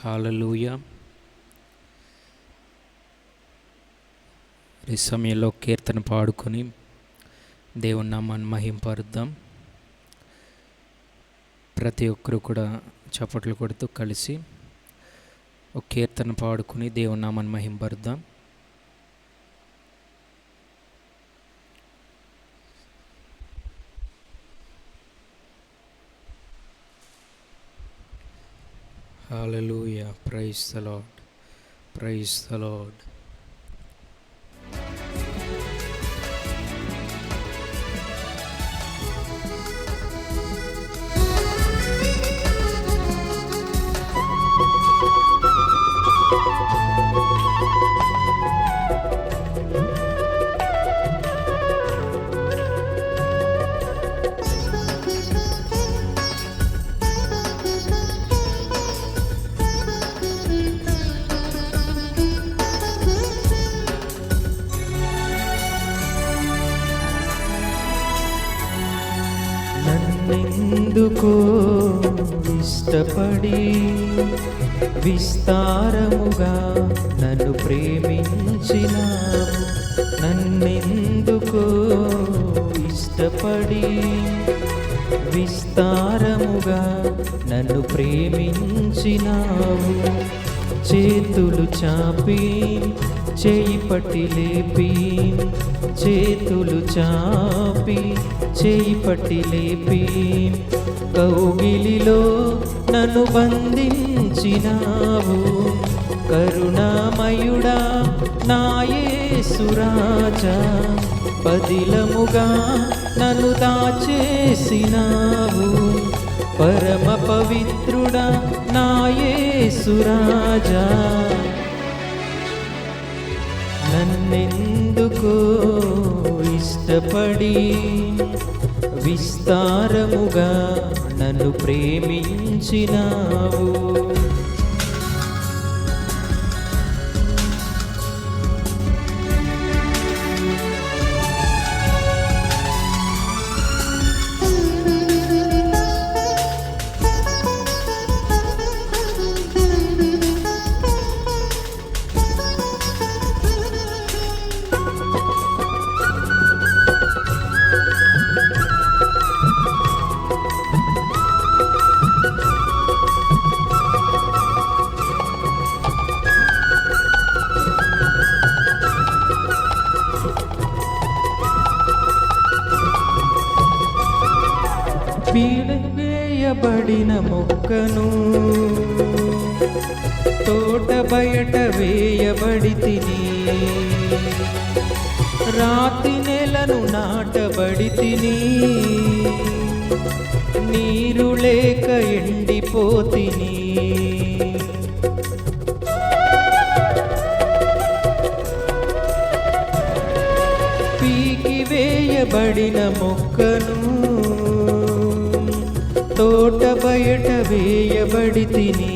హల్లెలూయా. ఈ సమయంలో కీర్తన పాడుకొని దేవుని నామాన్ని మహింపరుద్దాం. ప్రతి ఒక్కరు కూడా చప్పట్లు కొడుతూ కలిసి ఒక కీర్తన పాడుకొని దేవుని నామాన్ని మహింపరుద్దాం. Hallelujah. Praise the Lord, praise the Lord. నన్నెందుకో ఇష్టపడి విస్తారముగా నన్ను ప్రేమించినావు. నన్నెందుకో ఇష్టపడి విస్తారముగా నన్ను ప్రేమించినావు. చేతులు చాపి చేయి పట్టి లేపి, చేతులు చాపి చేయి పట్టి లేపి, కౌగిలిలో నన్ను బంధించినావు. కరుణామయుడా నా యేసు రాజా, పదిలముగా నన్ను దాచేసినావు. పరమ పవిత్రుడా నా యేసు రాజా, నన్నెందుకో ఇష్టపడి విస్తారముగా నన్ను ప్రేమించినావు. పీడవేయబడిన మొక్కను తోట బయట వేయబడి తిని, రాతి నెలను నాటబడి తిని, నీరు లేక ఎండిపోతిని. పీకి వేయబడిన మొక్కను తోట బయట వేయబడి తిని,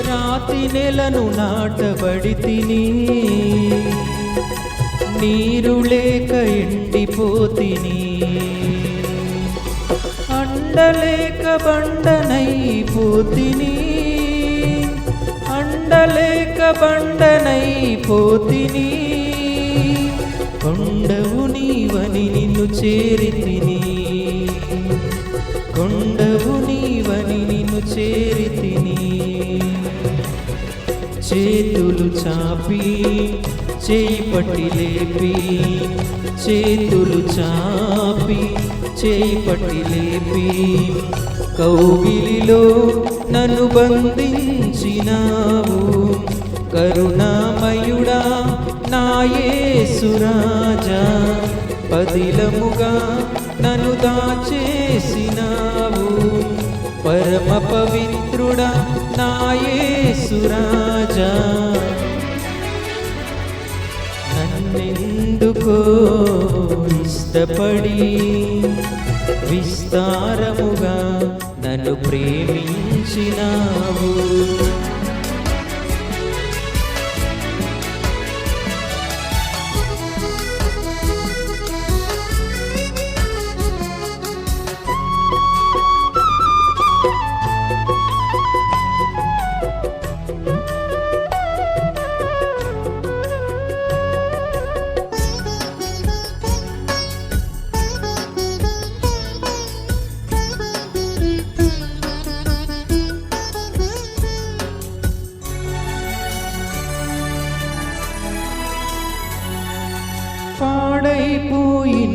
రాతి నెలను నాటబడి తిని, నీరు లేక ఎండిపోతిని. అండలేక బండనైపోతిని, అండలేక బండనైపోతిని. కొండవు నీవని నిన్ను చేరితిని, కొండవు నీవని నిన్ను చేరితిని. చేతులు చాపి చేయి పట్టి లేపి, చేతులు చాపి చేయి పట్టి లేపి, కౌగిలిలో నన్ను బంధించినావు. కరుణామయుడా నా యేసు రాజా, పదిలముగా నన్ను దాచేసినావు. పరమ పవిత్రుడా నా యేసు రాజా, నన్నెందుకో ఇష్టపడి విస్తారముగా నన్ను ప్రేమించినావు.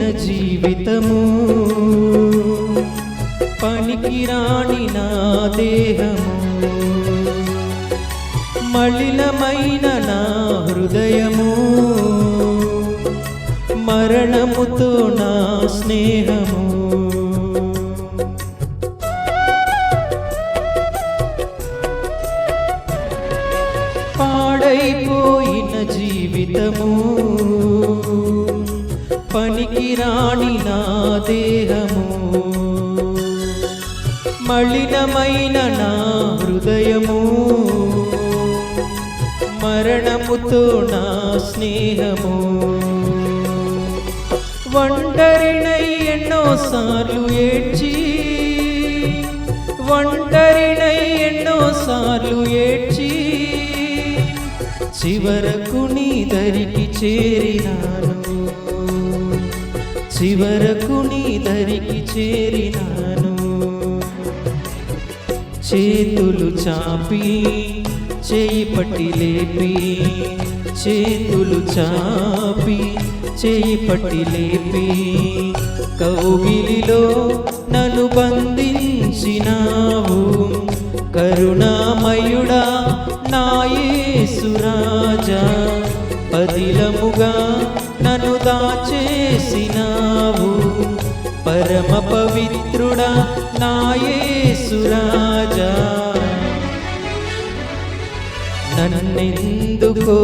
పనికిరానిపోయిన జీవితము, పనికిరాని నా దేహము, మలినమైన నా హృదయము, మరణముతో నా స్నేహము. పాడైపోయిన జీవితము, పనికిరాని నా దేహము, మలినమైన నా హృదయము, మరణముతో నా స్నేహము. ఒంటరినై ఎన్నోసార్లు ఏడ్చి, ఒంటరినై ఎన్నోసార్లు ఏడ్చి, చివరకు నీ దరికి చేరినాను, చివరకు నీ దరికి చేరినాను. చేతులు చాపి చేయి పట్టి లేపి, చేతులు చాపి చేయి పట్టి లేపి, కౌగిలిలో నన్ను బంధించినావు. కరుణామయుడా నా యేసు రాజా, పదిలముగా నన్ను దాచేసినావు. పరమ పవిత్రుడా నా యేసు రాజా, నన్నెందుకో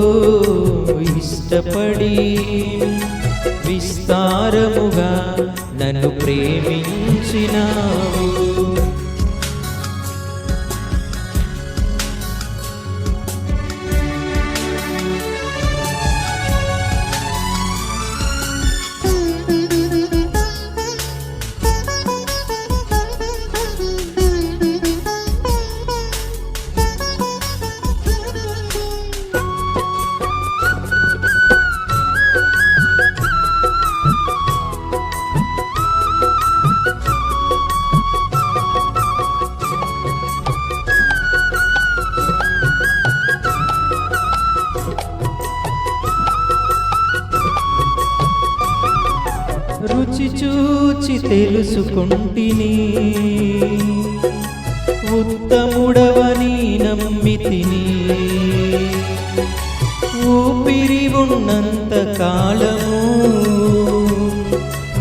ఇష్టపడి విస్తారముగా నన్ను ప్రేమించినావు. రుచి చూచి తెలుసుకుంటిని, ఉత్తముడవని నమ్మితిని. ఊపిరి ఉన్నంత కాలము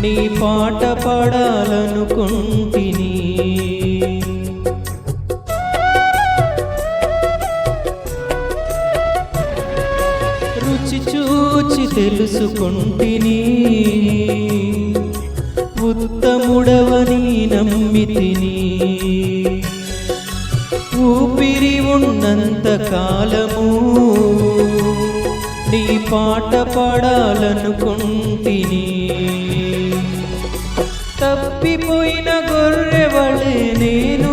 నీ పాట పాడాలనుకుంటిని. రుచి చూచి తెలుసుకుంటిని, ఉత్తముడవని నమ్మితిని. ఊపిరి ఉన్నంత కాలము నీ పాట పాడాలనుకుంటిని. తప్పిపోయిన గొర్రెవళే నేను,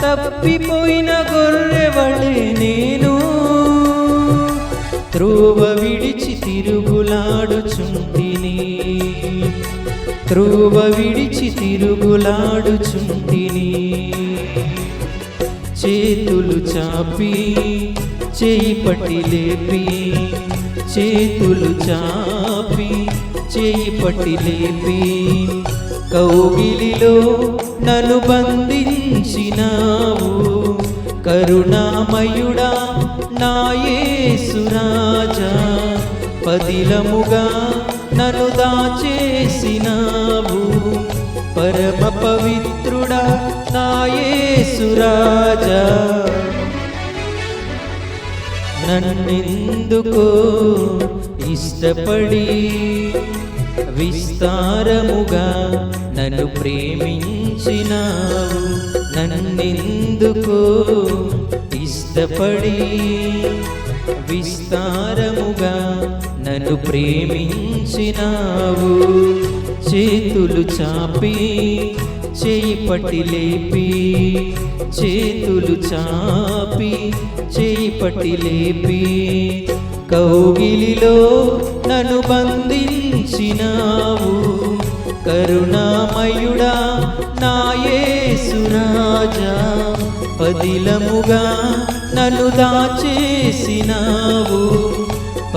తప్పిపోయిన గొర్రెవళే నేను, త్రోవ విడిచి తిరుగులాడుచుంటిని, త్రోవ విడిచి తిరుగులాడుచుంటిని. చేతులు చాపి చేయి పట్టి లేపి, చేతులు చాపి చేయి పట్టి లేపి, కౌగిలిలో నన్ను బంధించినావు. కరుణామయుడా నా యేసు రాజా, పదిలముగా నన్ను దాచేసినావు. పరమ పవిత్రుడా నా యేసు రాజా, నన్నెందుకో ఇష్టపడి విస్తారముగా నన్ను ప్రేమించినావు. నన్నెందుకో ఇష్టపడి విస్తారముగా నన్ను ప్రేమించినావు. చేతులు చాపి చేయి పట్టి లేపి, చేతులు చాపి చేయి పట్టి లేపి, కౌగిలిలో నన్ను బంధించినావు. కరుణామయుడా నా యేసు రాజా, పదిలముగా నన్ను దాచేసినావు.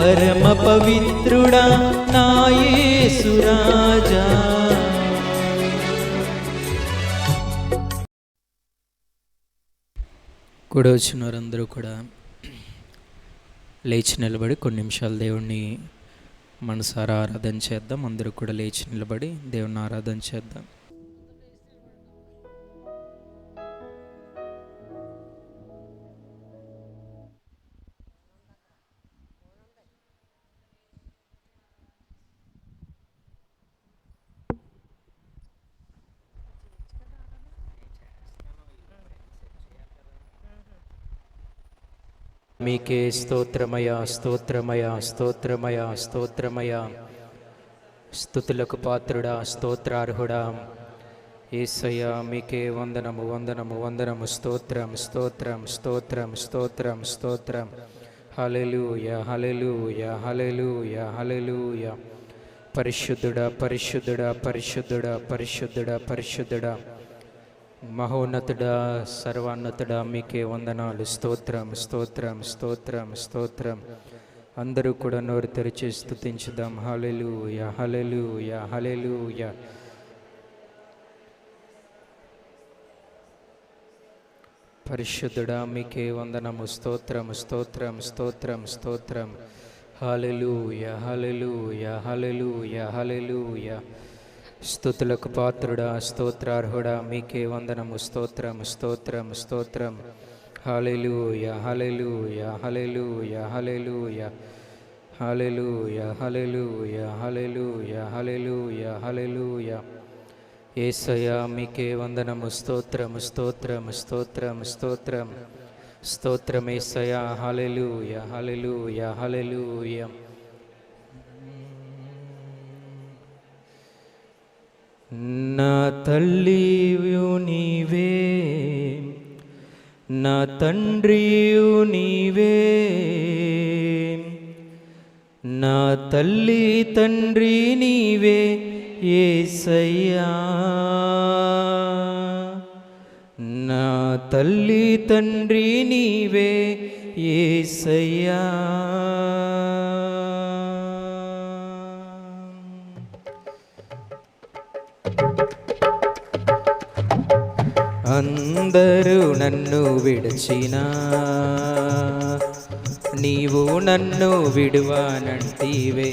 పరమ పవిత్రుడా నా యేసు రాజా. కూడా వచ్చిన వారందరూ కూడా లేచి నిలబడి కొన్ని నిమిషాలు దేవుణ్ణి మనసారా ఆరాధన చేద్దాం. అందరూ కూడా లేచి నిలబడి దేవుణ్ణి ఆరాధన చేద్దాం. మీకే స్తోత్రమయ స్తోత్రమయ స్తోత్రమయ స్తోత్రమయ. స్తుతులకు పాత్రుడా స్తోత్రార్హుడా యేసయ్యా, మీకే వందనము వందనము వందనము. స్తోత్రం స్తోత్రం స్తోత్రం స్తోత్రం స్తోత్రం. హల్లెలూయా హల్లెలూయా హల్లెలూయా హల్లెలూయా. పరిశుద్ధుడా పరిశుద్ధుడా పరిశుద్ధుడా పరిశుద్ధుడా పరిశుద్ధుడా మహోన్నతుడా సర్వాన్నతుడా మీకే వందనాలు. స్తోత్రం స్తోత్రం స్తోత్రం స్తోత్రం. అందరూ కూడా నోరు తెరిచి స్తుతించుదాం. హల్లెలూయా హల్లెలూయా హల్లెలూయా. పరిశుద్ధుడా మీకే వందనము. స్తోత్రం స్తోత్రం స్తోత్రం స్తోత్రం. హల్లెలూయా హల్లెలూయా హల్లెలూయా హల్లెలూయా. స్తుతులకు పాత్రుడా స్తోత్రార్హుడా మీకే వందనము. స్తోత్రం స్తోత్రం స్తోత్రం. Hallelujah hallelujah hallelujah hallelujah hallelujah hallelujah hallelujah hallelujah హల్లెలూయా. యేసయ్యా మీకే వందనము. స్తోత్రం స్తోత్రం స్తోత్రం స్తోత్రం స్తోత్రం యేసయ్యా. హల్లెలూయా హల్లెలూయా హల్లెలూయా. నా తల్లియు నీవే, నా తండ్రియు నీవే, నా తల్లి తండ్రి నీవే యేసయ్యా. నా తల్లి తండ్రి నీవే యేసయ్యా. అందరూ నన్ను విడిచినా నీవు నన్ను విడువనంటివే.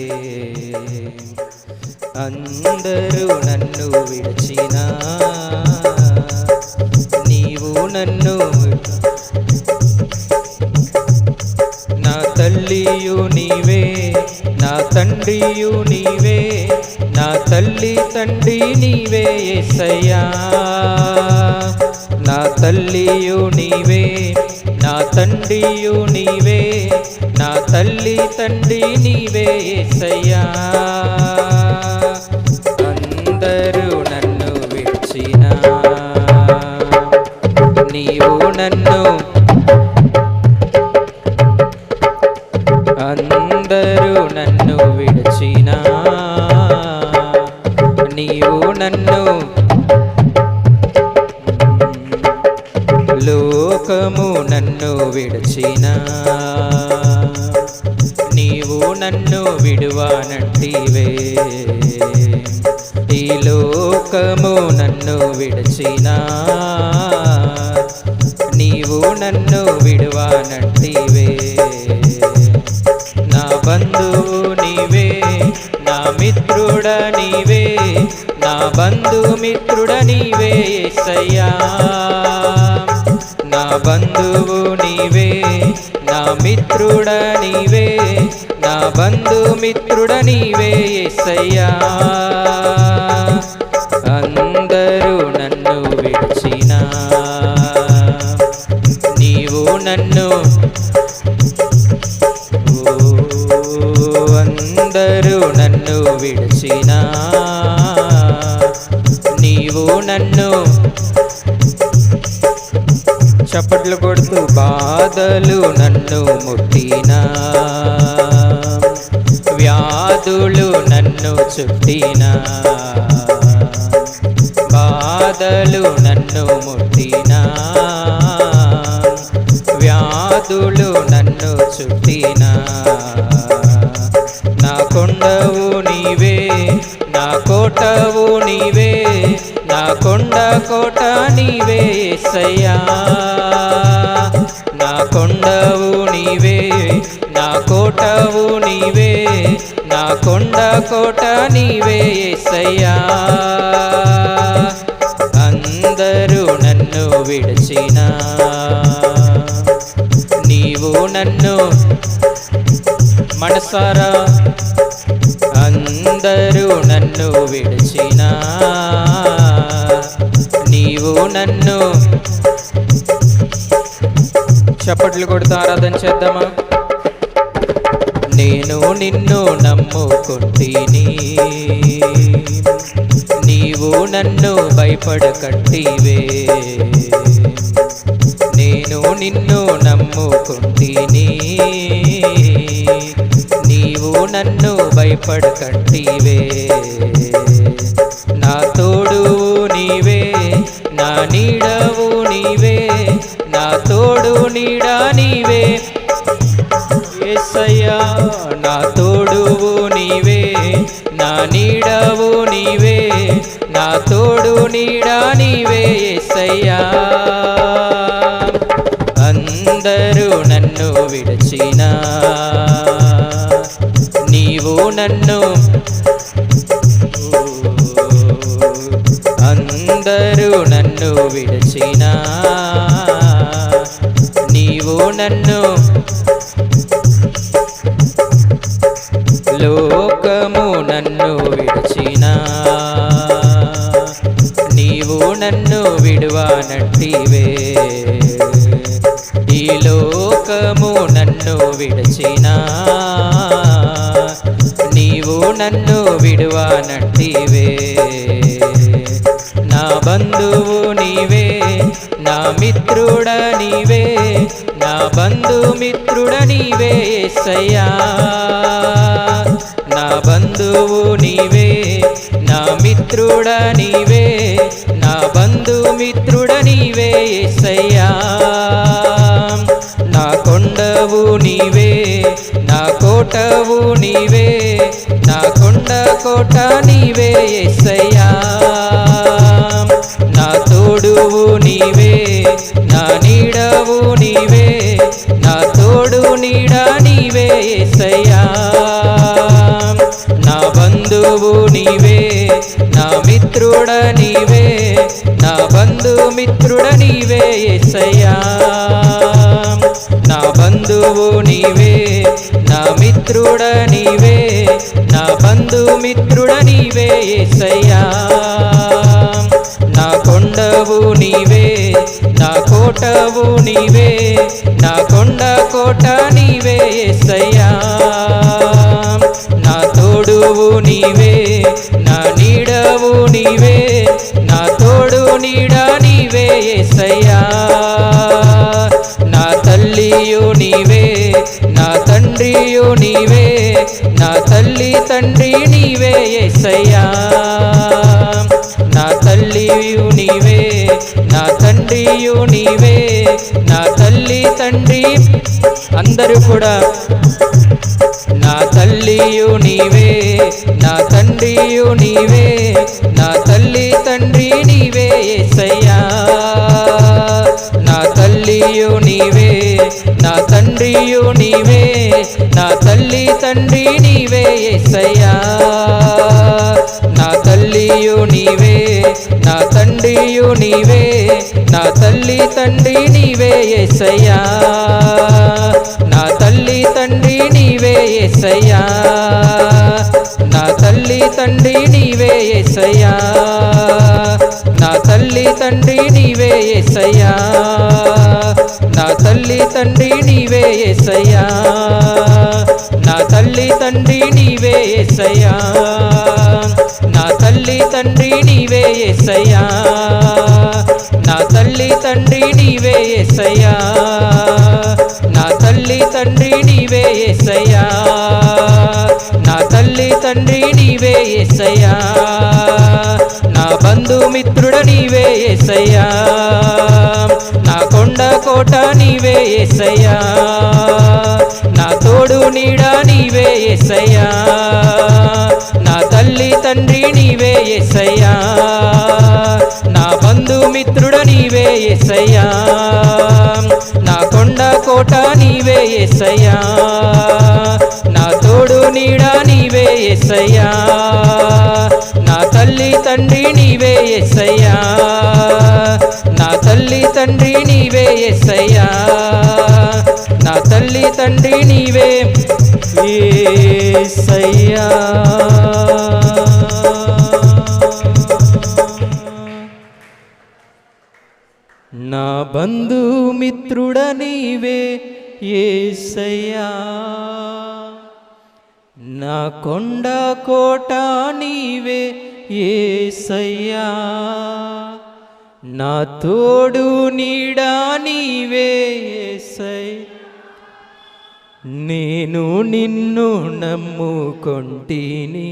అందరూ నన్ను విడిచినా నీవు నన్ను. నా తల్లియు నీవే, నా తండ్రియు నీవే, నా తల్లి తండ్రి నీవే యేసయ్యా. నా తల్లియు నీవే, నా తండ్రియు నీవే, నా తల్లి తండ్రి నీవే యేసయ్యా. అందరూ నన్ను విడిచినా నీవు నన్ను. అందరూ నన్ను విడిచినా నీవు నన్ను. లోకము నన్ను విడిచినా నీవు నన్ను విడువనంటివే. ఈ లోకము నన్ను విడిచినా నీవు నన్ను విడువనంటివే. నా బంధువు నీవే, నా మిత్రుడ నీవే, నా బంధుమిత్రుడ నీవే యేసయ్యా. నా బంధువు నీవే, నా మిత్రుడ నీవే, నా బంధుమిత్రుడ నీవే యేసయ్యా. అందరూ నన్ను విడిచినా నీవు నన్ను. అందరూ నన్ను విడిచినా నీవు నన్ను. చప్పట్లు కొడుతూ బాధలు నన్ను ముట్టినా, వ్యాధులు నన్ను చుట్టినా, బాధలు నన్ను ముట్టినా, వ్యాధులు నన్ను చుట్టినా కోట నీవే యేసయ్యా, నా కొండవు నీవే, నా కోటవు నీవే, నా కొండ కోట నీవే యేసయ్యా. అందరూ నన్ను విడిచినా నీవు నన్ను మనసారా, అందరూ నన్ను విడిచినా నీవు నన్ను. చప్పట్లు కొడుతూ ఆరాధన చేద్దామా? నేను నిన్ను నమ్ముకుంటిని, నీవు నన్ను భయపడకట్టివే. నేను నిన్ను నమ్ముకుంటిని, నీవు నన్ను భయపడకట్టివే. నా తోడువు నీవే, నా నీడవు నీవే, నా తోడు నీడ నీవే యేసయ్యా. నా తోడువు నీవే, నా నీడవు నీవే, నా తోడు నీడ నీవే యేసయ్యా. అందరూ నన్ను విడిచినా నీవు నన్ను, అందరూ నన్ను విడిచినా నీవు నన్ను. లోకము నన్ను విడిచినా నీవు నన్ను విడువనట్టివే. ఈ లోకము నన్ను విడిచినా నీవు నన్ను విడువనట్టివే. నా బంధువు నీవే, నా మిత్రుడ నీవే, నా బంధుమిత్రుడ నీవే యేసయ్యా. నా బంధువు నీవే, నా మిత్రుడ నీవే, నా బంధుమిత్రుడ నీవే యేసయ్యా. నా కొండవు నీవే, నా కోటవు నీవే, నా కొండ కోట నీవే యేసయ్యా. నా తోడువు నీవే, నా నీడవు నీవే, నా తోడు నీడ నీవే యేసయ్యా. నా బంధువు నీవే, నా మిత్రుడ నీవే, నా బంధుమిత్రుడ నీవే యేసయ్యా. నా బంధువు నీవే, నా మిత్రుడ నీవే, నా బంధుమిత్రుడ నీవే యేసయ్యా. నా కొండవు నీవే, నా కోటవు నీవే, నా కొండ కోట నీవే యేసయ్యా. నా తోడువు నీవే, నా నీడవు నీవే, నా తోడు నీడ నీవే యేసయ్యా. నా తల్లియు నీవే, నా తండ్రియు నీవే, నా తల్లి తండ్రి నీవే యేసయ్యా. నా తల్లియు నీవే, నా తండ్రియు నీవే, నా తల్లి తండ్రి. అందరూ కూడా నా తల్లియు నీవే, నా తండ్రియు నీవే, నా తల్లి తండ్రి నీవే యేసయ్యా. నా తల్లియు నీవే, నా తండ్రియు నీవే, నా తల్లి తండ్రి నీవే యేసయ్యా. నా తల్లియు నీవే, నా తండ్రియు నీవే, నా తల్లి తండ్రి నీవే యేసయ్యా. నా తల్లి తండ్రి నీవే యేసయ్యా. నా తల్లి తండ్రి నీవే యేసయ్యా. నా తల్లి తండ్రి నీవే యేసయ్యా. నా తల్లి తండ్రి నీవే యేసయ్యా. నా తల్లి తండ్రి నీవే యేసయ్యా. నా తల్లి తండ్రి నీవే యేసయ్యా. నా తల్లి తండ్రి నీవే యేసయ్యా. నా తల్లి తండ్రి నీవే యేసయ్యా. నా తల్లి తండ్రి నీవే యేసయ్యా. నా బంధుమిత్రుడ నీవే యేసయ్యా. నా కొండ కోట నీవే యేసయ్యా. నా తోడు నీడ నీవే యేసయ్యా. నా తల్లి తండ్రి నీవే యేసయ్యా. నా బంధు మిత్రుడ నీవే యేసయ్యా, నా కొండ కోట నీవే యేసయ్యా, నా తోడు నీడ నీవే యేసయ్యా, నా తల్లి తండ్రి నీవే యేసయ్యా, నా తల్లి తండ్రి నీవే యేసయ్యా, నా తల్లి తండ్రి నీవే యేసయ్యా. నా బంధుమిత్రుడ నీవే యేసయ్యా, నా కొండ కోట నీవే యేసయ్యా, నా తోడు నీడా నీవే యేసయ్యా. నేను నిన్ను నమ్ముకొంటిని,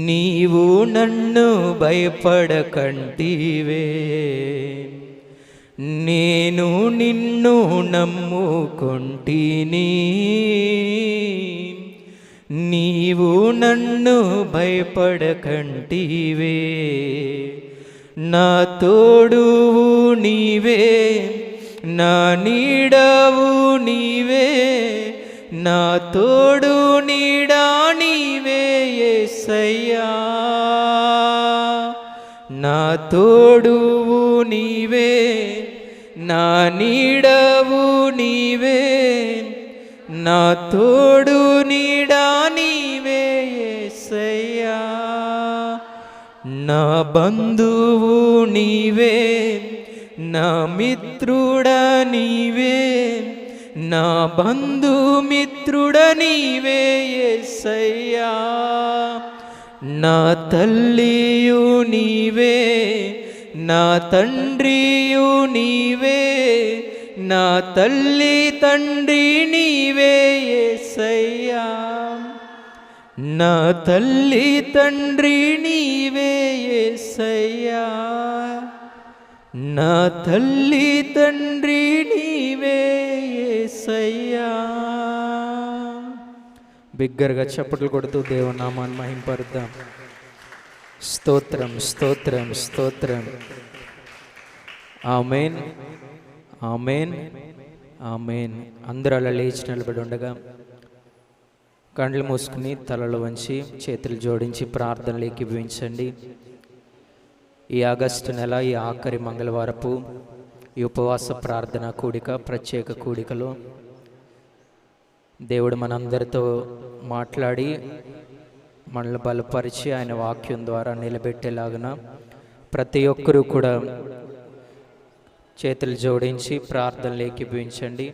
నీవు నన్ను భయపడకంటివే. నేను నిన్ను నమ్ముకొంటిని, నీవు నన్ను భయపడకంటివే. నా తోడువు నీవే, నా నీడవు నీవే, నా తోడు నీడా నీవే యేసయ్యా, నా తోడువు నీవే, నా నీడవు నీవే, నా తోడు నీడా నీవే యేసయ్యా, నా బంధువు నీవే, నా మిత్రుడ నీవే, నా బంధుమిత్రుడ నీవే యేసయ్యా, నా తల్లియు నీవే, నా తండ్రియు నీవే, నా తల్లి తండ్రి నీవే యేసయ్యా, నా తల్లి తండ్రి నీవే యేసయ్యా, నా తల్లి తండ్రి నీవే యేసయ్యా. బిగ్గరగా చప్పట్లు కొడుతూ దేవనామాన్ని మహింపరుద్దాం. స్తోత్రం స్తోత్రం స్తోత్రం. ఆమేన్ ఆమేన్ ఆమేన్. అందరూ అలా లేచి నిలబడి ఉండగా కళ్ళు మూసుకుని తలలు వంచి చేతులు జోడించి ప్రార్థనలు ఏకీభవించండి. ఈ ఆగస్టు నెల ఈ ఆఖరి మంగళవారపు ఈ ఉపవాస ప్రార్థన కూడిక, ప్రత్యేక కూడికలో దేవుడు మనందరితో మాట్లాడి మనల్ని బలపరిచి ఆయన వాక్యం ద్వారా నిలబెట్టేలాగున ప్రతి ఒక్కరూ కూడా చేతులు జోడించి ప్రార్థనలు ఏకీభవించండి.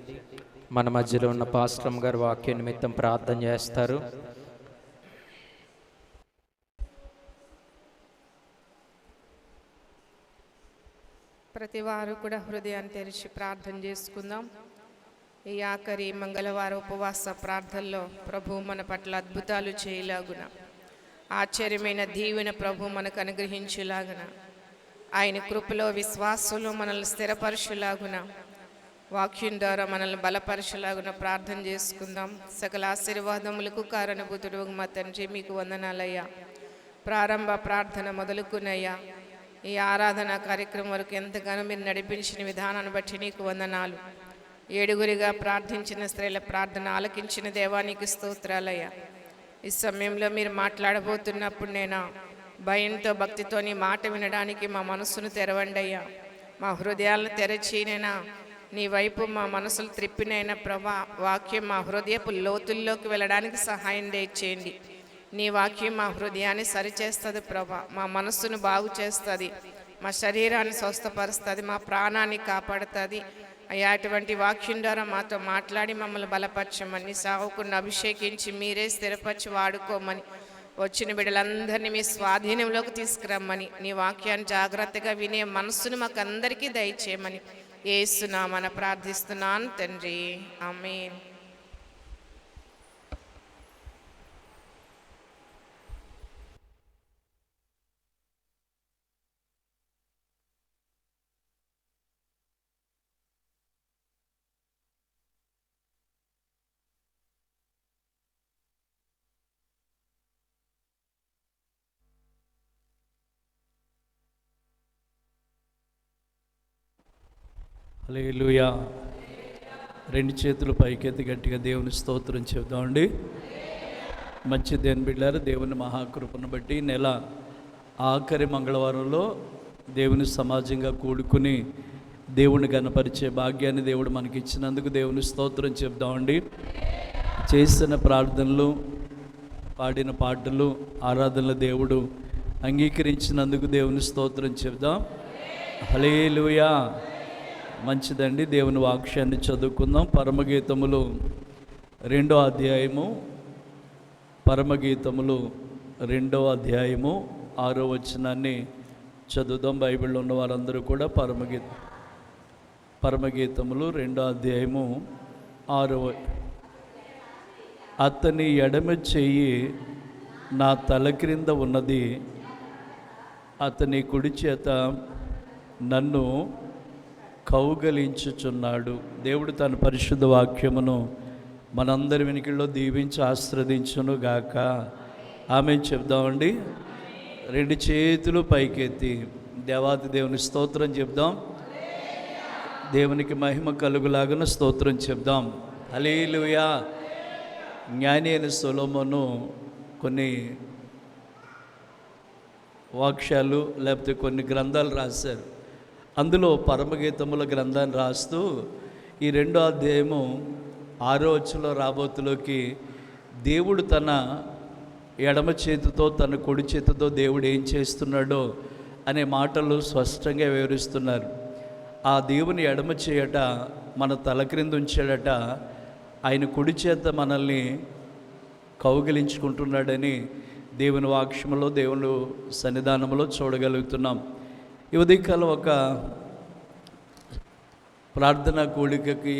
మన మధ్యలో ఉన్న పాస్టర్ గారు వాక్యం నిమిత్తం ప్రార్థన చేస్తారు. ప్రతి వారు కూడా హృదయాన్ని తెరిచి ప్రార్థన చేసుకుందాం. ఈ ఆఖరి మంగళవారం ఉపవాస ప్రార్థనలో ప్రభు మన పట్ల అద్భుతాలు చేయలాగున, ఆశ్చర్యమైన దీవెన ప్రభు మనకు అనుగ్రహించులాగున, ఆయన కృపలో విశ్వాసంలో మనల్ని స్థిరపరచులాగున, వాక్యం ద్వారా మనల్ని బలపరచులాగున ప్రార్థన చేసుకుందాం. సకల ఆశీర్వాదములకు కారణభూతుడు మా తండ్రి, మీకు వందనాలయ్యా. ప్రారంభ ప్రార్థన మొదలుకునయ్యా, ఈ ఆరాధన కార్యక్రమం వరకు ఎంతగానో మీరు నడిపించిన విధానాన్ని బట్టి నీకు వందనాలు. 7గురిగా ప్రార్థించిన స్త్రీల ప్రార్థన ఆలకించిన దేవానికి స్తోత్రాలయ్యా. ఈ సమయంలో మీరు మాట్లాడబోతున్నప్పుడు నేను భయంతో భక్తితో నీ మాట వినడానికి మా మనసును తెరవండి అయ్యా. మా హృదయాలను తెరచి నైనా నీ వైపు మా మనసులు త్రిప్పినైనా ప్రభా, వాక్యం మా హృదయపు లోతుల్లోకి వెళ్ళడానికి సహాయం దయచేయండి. నీ వాక్యం మా హృదయాన్ని సరిచేస్తుంది ప్రభా, మా మనస్సును బాగు చేస్తుంది, మా శరీరాన్ని స్వస్థపరుస్తుంది, మా ప్రాణాన్ని కాపాడుతుంది అయ్యా. అటువంటి వాక్యం ద్వారా మాతో మాట్లాడి మమ్మల్ని బలపరచమని, సావుకుని అభిషేకించి మీరే స్థిరపరిచి వాడుకోమని, వచ్చిన బిడ్డలందరినీ మీ స్వాధీనంలోకి తీసుకురమ్మని, నీ వాక్యాన్ని జాగ్రత్తగా వినే మనస్సును మాకు అందరికీ దయచేయమని యేసు నామమున ప్రార్థిస్తున్నాను తండ్రి, ఆమేన్. హల్లెలూయా. రెండు చేతులు పైకెత్తి గట్టిగా దేవుని స్తోత్రం చెబుదామండి. మంచి దేని బిడ్డారు, దేవుని మహాకృపను బట్టి నెల ఆఖరి మంగళవారంలో దేవుని సమాజంగా కూడుకుని దేవుని గణపరిచే భాగ్యాన్ని దేవుడు మనకి ఇచ్చినందుకు దేవుని స్తోత్రం చెప్దామండి. చేసిన ప్రార్థనలు, పాడిన పాటలు, ఆరాధనలు దేవుడు అంగీకరించినందుకు దేవుని స్తోత్రం చెప్దాం. హల్లెలూయా. మంచిదండి. దేవుని వాక్యాన్ని చదువుకుందాం. పరమగీతములు 2వ అధ్యాయము, పరమగీతములు 2వ అధ్యాయము 6వ వచనాన్ని చదువుదాం. బైబిల్లో ఉన్న వారందరూ కూడా పరమగీతములు 2వ అధ్యాయము 6వ. అతని ఎడమ చెయ్యి నా తల క్రింద ఉన్నది, అతని కుడి చేత నన్ను కౌగలించుచున్నాడు. దేవుడు తన పరిశుద్ధ వాక్యమును మనందరి వెనుకల్లో దీవించి ఆశీర్వదించును గాక. ఆమె చెప్దామండి. రెండు చేతులు పైకెత్తి దేవాది దేవుని స్తోత్రం చెప్దాం. దేవునికి మహిమ కలుగులాగా స్తోత్రం చెప్దాం. హల్లెలూయా. జ్ఞాని అయిన సొలొమోను కొన్ని వాక్యాలు లేకపోతే కొన్ని గ్రంథాలు రాశారు. అందులో పరమగీతముల గ్రంథాన్ని రాస్తూ ఈ 2వ అధ్యాయము 6వ వచనంలో రాబోతులోకి దేవుడు తన ఎడమ చేతితో తన కుడి చేతితో దేవుడు ఏం చేస్తున్నాడో అనే మాటలు స్పష్టంగా వివరిస్తున్నారు. ఆ దేవుని ఎడమ చేయట మన తల క్రింద ఉంచాడట, ఆయన కుడి చేత మనల్ని కౌగిలించుకుంటున్నాడని దేవుని వాక్యములో దేవుని సన్నిధానంలో చూడగలుగుతున్నాం. ఈ ఉదయకాలం ఒక ప్రార్థనా కూడికకి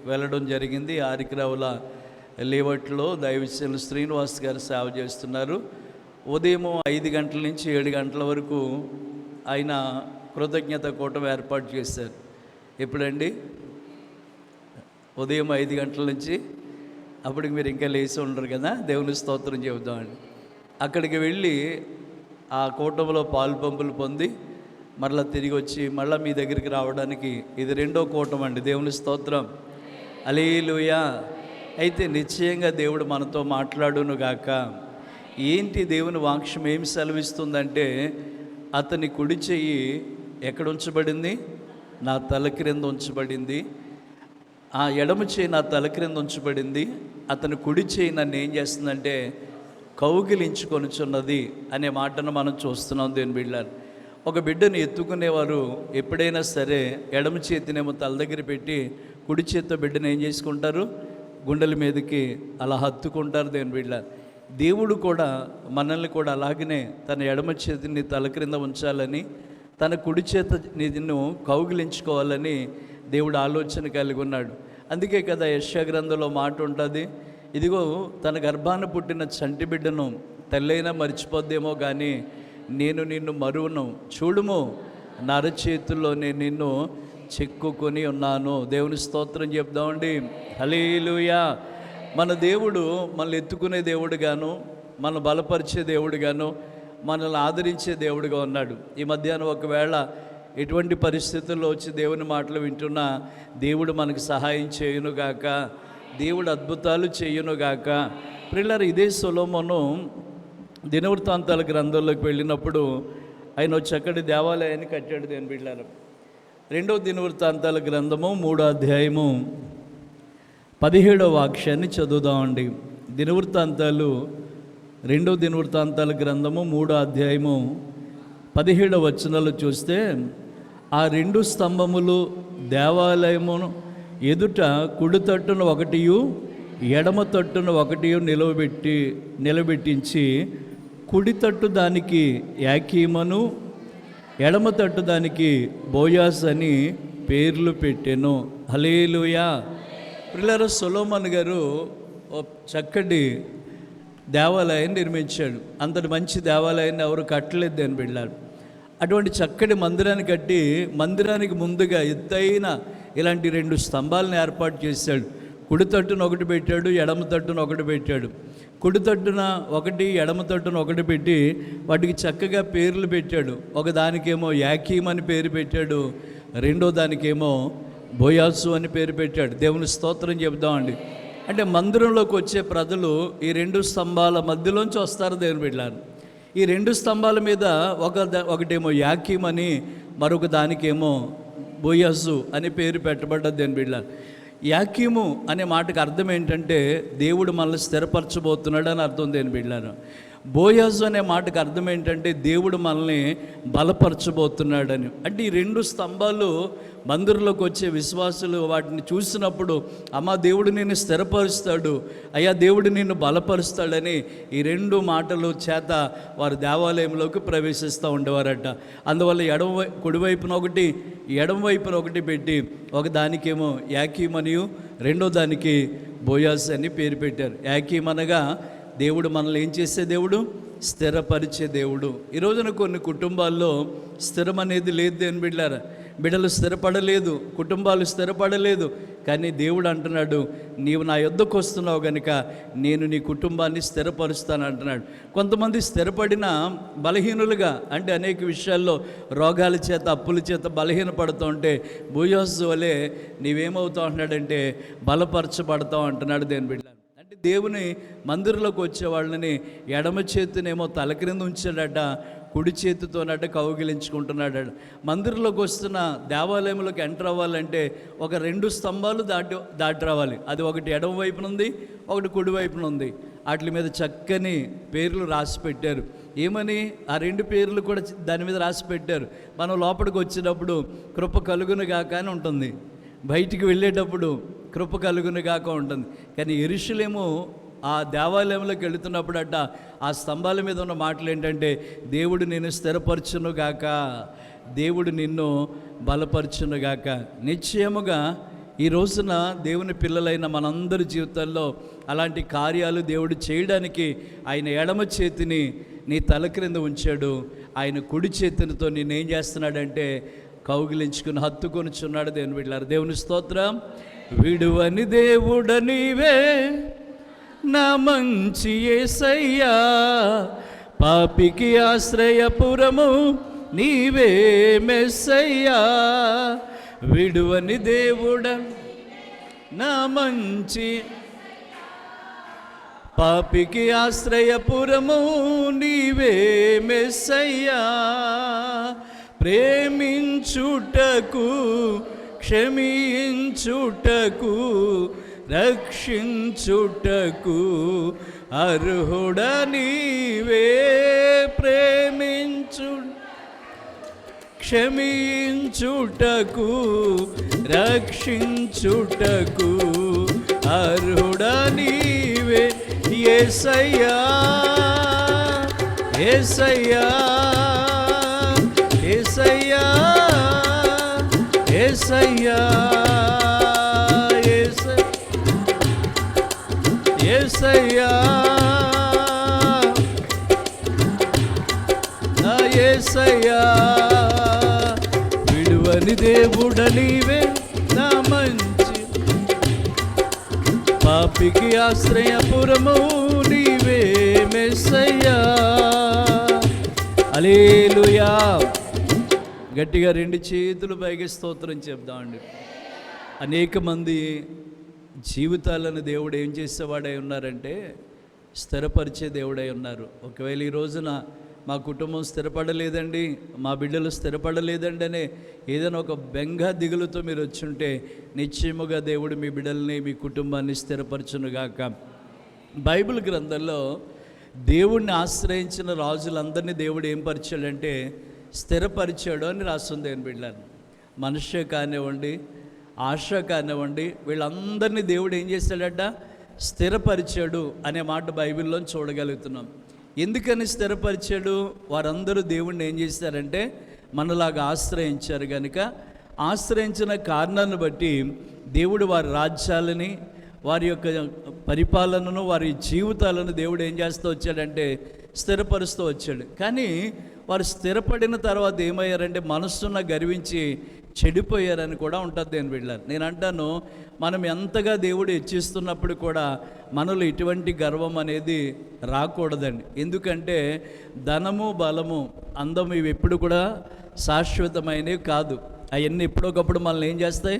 వెళ్ళడం జరిగింది. ఆరికరావుల లేవట్లో దైవసేనులు శ్రీనివాస్ గారు సేవ చేస్తున్నారు. ఉదయం 5 గంటల నుంచి 7 గంటల వరకు ఆయన కృతజ్ఞత కూటమి ఏర్పాటు చేశారు. ఎప్పుడండి? ఉదయం 5 గంటల నుంచి. అప్పటికి మీరు ఇంకా లేచి ఉండరు కదా, దేవుని స్తోత్రం చెబుదామండి. అక్కడికి వెళ్ళి ఆ కూటమిలో పాలు పంపులు పొంది మరలా తిరిగి వచ్చి మళ్ళీ మీ దగ్గరికి రావడానికి ఇది 2వ కూటమి అండి. దేవుని స్తోత్రం. హల్లెలూయా. అయితే నిశ్చయంగా దేవుడు మనతో మాట్లాడును గాక. ఏంటి దేవుని వాక్యం ఏం సెలవిస్తుందంటే, అతని కుడి చెయ్యి ఎక్కడ ఉంచబడింది? నా తల క్రింద ఉంచబడింది. ఆ ఎడమ చెయ్యి నా తల క్రింద ఉంచబడింది. అతని కుడి చెయ్యి నన్ను ఏం చేస్తుందంటే కౌగిలించుకొనుచున్నది అనే మాటను మనం చూస్తున్నాం. దేవుని బిడ్డలారా, ఒక బిడ్డను ఎత్తుకునేవారు ఎప్పుడైనా సరే ఎడమ చేతినేమో తల దగ్గర పెట్టి కుడి చేతితో బిడ్డను ఏం చేసుకుంటారు? గుండెల మీదకి అలా హత్తుకుంటారు. దేవుని బిడ్డలారా, దేవుడు కూడా మనల్ని కూడా అలాగనే తన ఎడమ చేతిని తల క్రింద ఉంచాలని, తన కుడి చేత నిన్ను కౌగిలించుకోవాలని దేవుడు ఆలోచన కలిగి ఉన్నాడు. అందుకే కదా యెషయా గ్రంథంలో మాట ఉంటుంది, ఇదిగో తన గర్భాన పుట్టిన చంటి బిడ్డను తల్లైనా మర్చిపోద్దేమో కానీ నేను నిన్ను మరువను, చూడుము నా అరచేతుల్లో నేను నిన్ను చెక్కుకొని ఉన్నాను. దేవుని స్తోత్రం చెప్దామండి. హల్లెలూయా. మన దేవుడు మనల్ని ఎత్తుకునే దేవుడుగాను, మన బలపరిచే దేవుడుగాను, మనల్ని ఆదరించే దేవుడుగా ఉన్నాడు. ఈ మధ్యాహ్నం ఒకవేళ ఎటువంటి పరిస్థితుల్లో వచ్చి దేవుని మాటలు వింటున్నా దేవుడు మనకు సహాయం చేయునుగాక, దేవుడు అద్భుతాలు చేయునుగాక. ప్రియులారా, ఇదే సొలొమోను దినవృత్తాంతాల గ్రంథంలోకి వెళ్ళినప్పుడు ఆయన చక్కటి దేవాలయాన్ని కట్టాడు. దేని బిడ్డలారా, 2వ దినవృత్తాంతాల గ్రంథము 3వ అధ్యాయము 17వ వాక్యాన్ని చదువుదామండి. దినవృత్తాంతాలు 2వ దినవృత్తాంతాల గ్రంథము 3వ అధ్యాయము 17వ వచనాలు చూస్తే, ఆ 2 స్తంభములు దేవాలయమును ఎదుట కుడి తట్టున ఒకటియు ఎడమ తట్టున ఒకటియు నిలబెట్టించి కుడి తట్టు దానికి యాకీమను, ఎడమ తట్టు దానికి బోయాస్ అని పేర్లు పెట్టెను. హల్లెలూయా. ప్రియులారా, సొలొమోను గారు చక్కటి దేవాలయాన్ని నిర్మించాడు. అంతటి మంచి దేవాలయాన్ని ఎవరు కట్టలేదు అని బిడ్డలారు. అటువంటి చక్కటి మందిరాన్ని కట్టి మందిరానికి ముందుగా ఎత్తైన ఇలాంటి 2 స్తంభాలను ఏర్పాటు చేశాడు. కుడి తట్టున ఒకటి పెట్టాడు, ఎడమ తట్టున ఒకటి పెట్టాడు. కుడి తట్టున ఒకటి, ఎడమ తట్టున ఒకటి పెట్టి వాటికి చక్కగా పేర్లు పెట్టాడు. ఒక దానికేమో యాకీమ్ అని పేరు పెట్టాడు, రెండో దానికేమో బోయాజు అని పేరు పెట్టాడు. దేవుని స్తోత్రం చెబుదామండి. అంటే మందిరంలోకి వచ్చే ప్రజలు ఈ 2 స్తంభాల మధ్యలోంచి వస్తారు దేవుని బిడ్డలారు. ఈ 2 స్తంభాల మీద ఒకటేమో యాకీమ్ అని, మరొక దానికేమో బోయాజు అని పేరు పెట్టబడ్డది దేవుని బిడ్డలారు. యాకీము అనే మాటకు అర్థం ఏంటంటే దేవుడు మనల్ని స్థిరపరచబోతున్నాడు అని అర్థం దేవుని బిడ్డలారు. బోయాజు అనే మాటకు అర్థం ఏంటంటే దేవుడు మనల్ని బలపరచబోతున్నాడని. అంటే ఈ 2 స్తంభాలు మందిరంలోకి వచ్చే విశ్వాసులు వాటిని చూసినప్పుడు, అమ్మ దేవుడు నిన్ను స్థిరపరుస్తాడు, అయ్యా దేవుడు నిన్ను బలపరుస్తాడని ఈ 2 మాటలు చేత వారు దేవాలయంలోకి ప్రవేశిస్తూ ఉండేవారట. అందువల్ల కుడివైపున ఒకటి, ఎడమ వైపున ఒకటి పెట్టి, ఒక దానికేమో యాకీమ్ మరియు రెండో దానికి బోయాజు అని పేరు పెట్టారు. యాకీమ్ అనగా దేవుడు మనల్ని ఏం చేసే దేవుడు? స్థిరపరిచే దేవుడు. ఈ రోజున కొన్ని కుటుంబాల్లో స్థిరం అనేది లేదు దేవుని బిడ్డలారా. బిడ్డలు స్థిరపడలేదు, కుటుంబాలు స్థిరపడలేదు. కానీ దేవుడు అంటున్నాడు, నీవు నా యొద్దకు వస్తున్నావు కనుక నేను నీ కుటుంబాన్ని స్థిరపరుస్తాను అంటున్నాడు. కొంతమంది స్థిరపడిన బలహీనులుగా, అంటే అనేక విషయాల్లో రోగాల చేత అప్పుల చేత బలహీనపడుతూ ఉంటే బోయాజు వలె నీవేమవుతావు అంటున్నాడంటే బలపరచబడతావు అంటున్నాడు దేవుని బిడ్డ. అంటే దేవుని మందిరంలోకి వచ్చే వాళ్ళని ఎడమ చేతినేమో తల క్రింద ఉంచాడట, కుడి చేతితోనట కౌగిలించుకుంటున్నాడు. మందిరంలోకి వస్తున్న దేవాలయంలోకి ఎంటర్ అవ్వాలంటే ఒక 2 స్తంభాలు దాటి రావాలి. అది ఒకటి ఎడమ వైపున ఉంది, ఒకటి కుడి వైపున ఉంది. వాటి మీద చక్కని పేర్లు రాసి పెట్టారు. ఏమని? ఆ 2 పేర్లు కూడా దాని మీద రాసి పెట్టారు. మనం లోపలికి వచ్చినప్పుడు కృప కలుగును గాక అని ఉంటుంది, బయటికి వెళ్ళేటప్పుడు కృప కలుగును గాక ఉంటుంది. కానీ యెరూషలేము ఆ దేవాలయంలోకి వెళుతున్నప్పుడు అట్ట ఆ స్తంభాల మీద ఉన్న మాటలు ఏంటంటే, దేవుడు నిన్ను స్థిరపరచును గాక, దేవుడు నిన్ను బలపరచును గాక. నిశ్చయముగా ఈ రోజున దేవుని పిల్లలైన మనందరి జీవితాల్లో అలాంటి కార్యాలు దేవుడు చేయడానికి ఆయన ఎడమ చేతిని నీ తల క్రింద ఉంచాడు, ఆయన కుడి చేతినితో నిన్నేం చేస్తున్నాడంటే కౌగిలించుకుని హత్తుకొనిచున్నాడు దేవుని బిడ్డలారా. దేవుని స్తోత్రం. విడువని దేవుడ నీవే నా మంచి యేసయ్యా, పాపికి ఆశ్రయపురము నీవే మెస్సయ్యా. విడువని దేవుడ నా మంచి, పాపికి ఆశ్రయపురము నీవే మెస్సయ్యా. ప్రేమించుటకు, క్షమించుటకు, రక్షించుటకు అర్హుడ నీవే. క్షమించుటకు, రక్షించుటకు అర్హుడ నీవే. యేసయ్యా, యేసయ్యా, యేసయ్యా, యేసయ్యా, యేసయ్యా, యేసయ్యా. విడువని దేవుడ నీవే నా మంచి, పాపికి ఆశ్రయపురము నీవే మెస్సయ్యా. హల్లెలూయా. గట్టిగా 2 చేతులు పైకి స్తోత్రం చెప్దామండి. అనేక మంది జీవితాలను దేవుడు ఏం చేసేవాడై ఉన్నారంటే స్థిరపరిచే దేవుడై ఉన్నారు. ఒకవేళ ఈ రోజున మా కుటుంబం స్థిరపడలేదండి, మా బిడ్డలు స్థిరపడలేదండి అనే ఏదైనా ఒక బెంగ దిగులుతో మీరు వచ్చుంటే నిశ్చయముగా దేవుడు మీ బిడ్డల్ని, మీ కుటుంబాన్ని స్థిరపరచునుగాక. బైబిల్ గ్రంథంలో దేవుణ్ణి ఆశ్రయించిన రాజులందరినీ దేవుడు ఏం పరిచాడంటే స్థిరపరిచాడు అని రాస్తుంది అని బిడ్డలారు. మనుష్య కానివ్వండి, ఆశ కానివ్వండి, వీళ్ళందరినీ దేవుడు ఏం చేశాడట? స్థిరపరిచాడు అనే మాట బైబిల్లో చూడగలుగుతున్నాం. ఎందుకని స్థిరపరిచాడు? వారందరూ దేవుణ్ణి ఏం చేశారంటే మనలాగా ఆశ్రయించారు కనుక, ఆశ్రయించిన కారణాన్ని బట్టి దేవుడు వారి రాజ్యాలని, వారి యొక్క పరిపాలనను, వారి జీవితాలను దేవుడు ఏం చేస్తూ వచ్చాడంటే స్థిరపరుస్తూ వచ్చాడు. కానీ వారు స్థిరపడిన తర్వాత ఏమయ్యారంటే మనస్సున్న గర్వించి చెడిపోయారని కూడా ఉంటుంది దేని బిడ్డలారు. నేను అంటాను, మనం ఎంతగా దేవుడు హెచ్చిస్తున్నప్పుడు కూడా మనలో ఇటువంటి గర్వం అనేది రాకూడదండి. ఎందుకంటే ధనము, బలము, అందం ఇవి ఎప్పుడు కూడా శాశ్వతమైనవి కాదు. అవన్నీ ఎప్పుడొకప్పుడు మనల్ని ఏం చేస్తాయి?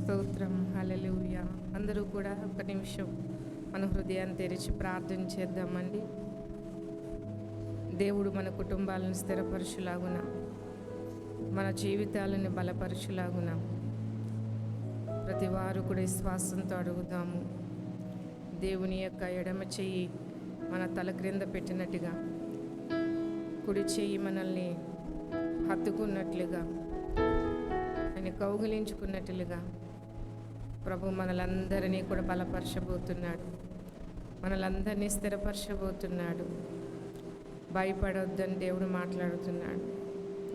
స్తోత్రం. హల్లెలూయా. అందరూ కూడా ఒక నిమిషం మన హృదయాన్ని తెరిచి ప్రార్థన చేద్దామండి. దేవుడు మన కుటుంబాలను స్థిరపరచులాగున, మన జీవితాలను బలపరచులాగున ప్రతి వారు కూడా విశ్వాసంతో అడుగుదాము. దేవుని యొక్క ఎడమ చెయ్యి మన తల క్రింద పెట్టినట్టుగా, కుడి చెయ్యి మనల్ని హత్తుకున్నట్లుగా, ఆయన కౌగిలించుకున్నట్లుగా ప్రభు మనలందరినీ కూడా బలపరచబోతున్నాడు, మనలందరినీ స్థిరపరచబోతున్నాడు. భయపడొద్దని దేవుడు మాట్లాడుతున్నాడు.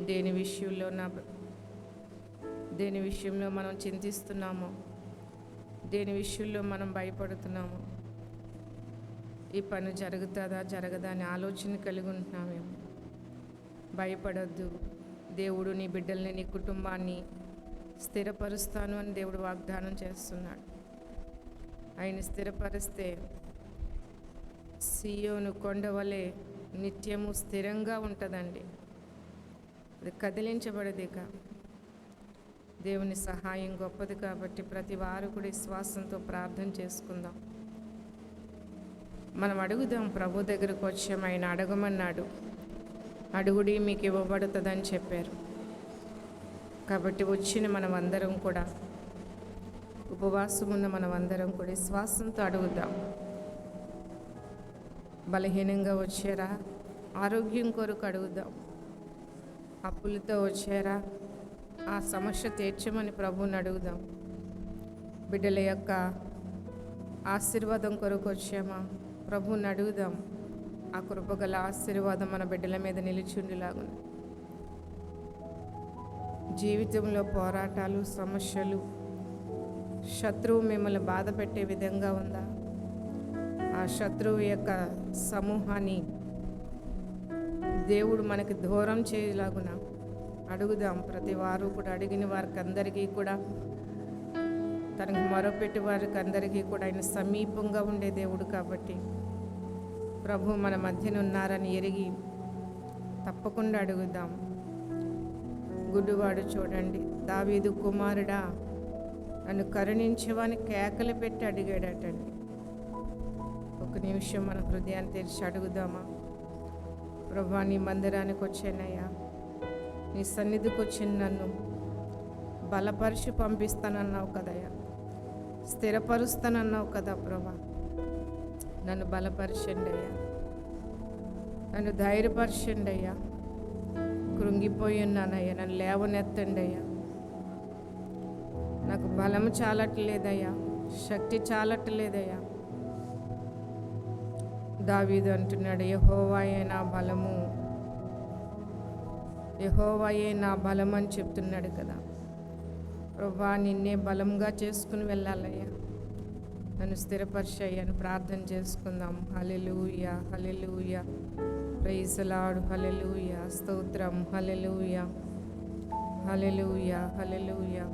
దేని విషయంలో మనం చింతిస్తున్నామో, దేని విషయంలో మనం భయపడుతున్నామో, ఈ పని జరుగుతుందా జరగదా అని ఆలోచన కలిగి ఉంటున్నామేమో, భయపడొద్దు. దేవుడు నీ బిడ్డల్ని, నీ కుటుంబాన్ని స్థిరపరుస్తాను అని దేవుడు వాగ్దానం చేస్తున్నాడు. ఆయన స్థిరపరిస్తే సియోను కొండ వలె నిత్యము స్థిరంగా ఉంటుందండి. అది కదిలించబడదిక. దేవుని సహాయం గొప్పది కాబట్టి ప్రతి వారు కూడా విశ్వాసంతో ప్రార్థన చేసుకుందాం. మనం అడుగుదాం. ప్రభు దగ్గరకు వచ్చాం, ఆయన అడగమన్నాడు. అడుగుడి మీకు ఇవ్వబడుతుందని చెప్పారు. కాబట్టి వచ్చిన మనమందరం కూడా, ఉపవాసం ఉన్న మనమందరం కూడా విశ్వాసంతో అడుగుదాం. బలహీనంగా వచ్చారా? ఆరోగ్యం కొరకు అడుగుదాం. అప్పులతో వచ్చారా? ఆ సమస్య తీర్చమని ప్రభువుని అడుగుదాం. బిడ్డల యొక్క ఆశీర్వాదం కొరకు వచ్చామా? ప్రభువుని అడుగుదాం. ఆ కృపగల ఆశీర్వాదం మన బిడ్డల మీద నిలిచుండిలాగున. జీవితంలో పోరాటాలు, సమస్యలు, శత్రువు మిమ్మల్ని బాధ పెట్టే విధంగా ఉందా? ఆ శత్రువు యొక్క సమూహాన్ని దేవుడు మనకి దూరం చేయలాగున అడుగుదాం. ప్రతి వారు కూడా అడిగిన వారికి అందరికీ కూడా, తనకు మొరపెట్టి వారికి అందరికీ కూడా ఆయన సమీపంగా ఉండే దేవుడు కాబట్టి ప్రభు మన మధ్యన ఉన్నారని ఎరిగి తప్పకుండా అడుగుదాం. గుడ్డివాడు చూడండి, దావీదు కుమారుడా నన్ను కరుణించవని కేకలు పెట్టి అడిగాడటండి. ఒక నిమిషం మన హృదయాన్ని తెరిచి అడుగుదామా? ప్రభా, నీ మందిరానికి వచ్చానయ్యా, నీ సన్నిధికి వచ్చిన నన్ను బలపరిచి పంపిస్తానన్నావు కదయ్యా, స్థిరపరుస్తానన్నావు కదా ప్రభా. నన్ను బలపరచండి అయ్యా, నన్ను ధైర్యపరచండి అయ్యా. కృంగిపోయి ఉన్నానయ్యా, నన్ను లేవనెత్తండి అయ్యా. నాకు బలం చాలట్లేదయ్యా, శక్తి చాలట్లేదయ్యా. దావీదు అంటున్నాడు, యెహోవాయే నా బలము, యెహోవాయే నా బలం అని చెప్తున్నాడు కదా. ప్రభా, నిన్నే బలంగా చేసుకుని వెళ్ళాలయ్యా, నన్ను స్థిరపరిచయ్యని ప్రార్థన చేసుకుందాం. హల్లెలూయా, హల్లెలూయా, ప్రైజ్ ది లార్డ్, హల్లెలూయా, స్తోత్రం, హల్లెలూయా, హల్లెలూయా, హల్లెలూయా,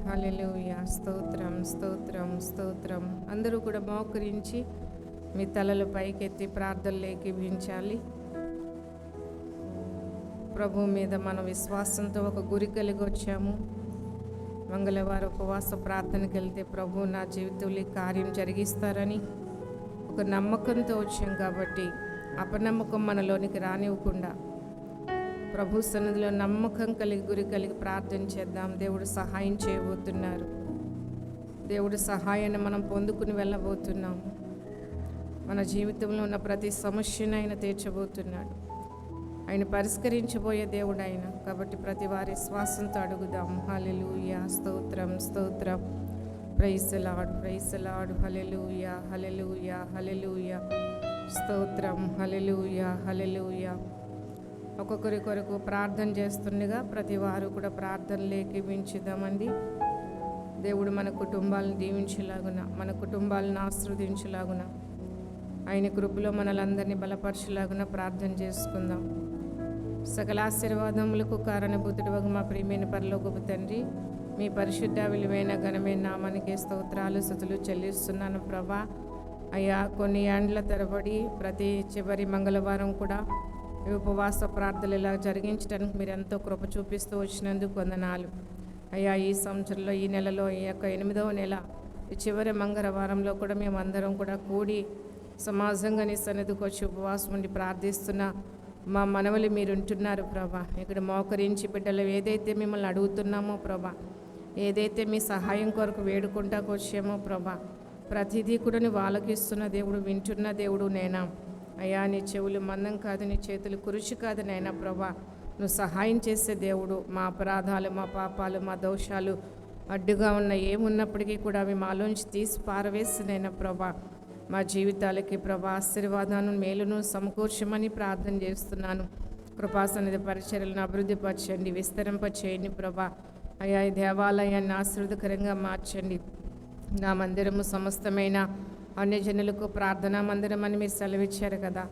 హల్లెలూయా, స్తోత్రం, స్తోత్రం, స్తోత్రం. అందరూ కూడా మోకరించి మీ తలలు పైకెత్తి ప్రార్థనలోకి వించాలి. ప్రభు మీద మనం విశ్వాసంతో ఒక గురి కలిగి వచ్చాము. మంగళవారం ఉపవాస ప్రార్థనకి వెళ్తే ప్రభు నా జీవితంలో కార్యం జరిగిస్తారని ఒక నమ్మకంతో వచ్చాం కాబట్టి అపనమ్మకం మనలోనికి రానివ్వకుండా ప్రభు సన్నిధిలో నమ్మకం కలిగి, గురి కలిగి ప్రార్థన చేద్దాం. దేవుడు సహాయం చేయబోతున్నారు. దేవుడు సహాయాన్ని మనం పొందుకుని వెళ్ళబోతున్నాం. మన జీవితంలో ఉన్న ప్రతి సమస్యను ఆయన తీర్చబోతున్నాడు. ఆయన పరిష్కరించబోయే దేవుడు ఆయన కాబట్టి ప్రతి వారి శ్వాసంతో అడుగుదాం. హల్లెలూయా, స్తోత్రం, స్తోత్రం, praise the Lord, praise the Lord, hallelujah, hallelujah, hallelujah, స్తోత్రం, హల్లెలూయా, హల్లెలూయా. ఒక్కొక్కరి కొరకు ప్రార్థన చేస్తుండగా ప్రతి వారు కూడా ప్రార్థనలోకి వించుదామండి. దేవుడు మన కుటుంబాలను దీవించేలాగున, మన కుటుంబాలను ఆశీర్వదించేలాగున, ఆయన కృపలో మనలందరినీ బలపరచేలాగున ప్రార్థన చేసుకుందాం. సకల ఆశీర్వాదములకు కారణభూతుడు మా ప్రియమైన పరలోకపు తండ్రి, మీ పరిశుద్ధ విలువైన ఘనమైన నామానికి స్తోత్రాలు, స్తుతులు చెల్లిస్తున్నాను ప్రభా. అయ్యా, కొన్ని ఏండ్ల తరబడి ప్రతి చివరి మంగళవారం కూడా ఈ ఉపవాస ప్రార్థనలు ఇలా జరిగించడానికి మీరు ఎంతో కృప చూపిస్తూ వచ్చినందుకు వందనాలు అయ్యా. ఈ సంవత్సరంలో ఈ నెలలో ఈ యొక్క 8వ నెల ఈ చివరి మంగళవారంలో కూడా మేము అందరం కూడా కూడి సమాజంగా నీ సన్నిధికి వచ్చి ఉపవాసం ఉండి ప్రార్థిస్తున్నా మా మనవలు మీరు ఉంటున్నారు ప్రభా. ఇక్కడ మోకరించి బిడ్డలు ఏదైతే మిమ్మల్ని అడుగుతున్నామో ప్రభా, ఏదైతే మీ సహాయం కొరకు వేడుకుంటాకు వచ్చామో ప్రభా, ప్రతిదీ కూడా నువ్వు ఆలకిస్తున్న దేవుడు, వింటున్న దేవుడు నేనా అయ్యా. నీ చెవులు మందం కాదు, నీ చేతులు కురుచి కాదు నైనా ప్రభా. నువ్వు సహాయం చేసే దేవుడు. మా అపరాధాలు, మా పాపాలు, మా దోషాలు అడ్డుగా ఉన్న ఏమున్నప్పటికీ కూడా అవి మాలోంచి తీసి పారవేసినైనా ప్రభా, మా జీవితాలకి ప్రభా ఆశీర్వాదాలను మేలును సమకూర్చమని ప్రార్థన చేస్తున్నాను. కృపాసన్నిధి పరిచర్యలను అభివృద్ధిపరచండి, విస్తరింపచేయండి ప్రభా. అయ్యా, ఈ దేవాలయాన్ని ఆశీర్వదకరంగా మార్చండి. నా మందిరము సమస్తమైన అన్యజనులకు ప్రార్థనా మందిరం అని మీరు సెలవిచ్చారు కదా.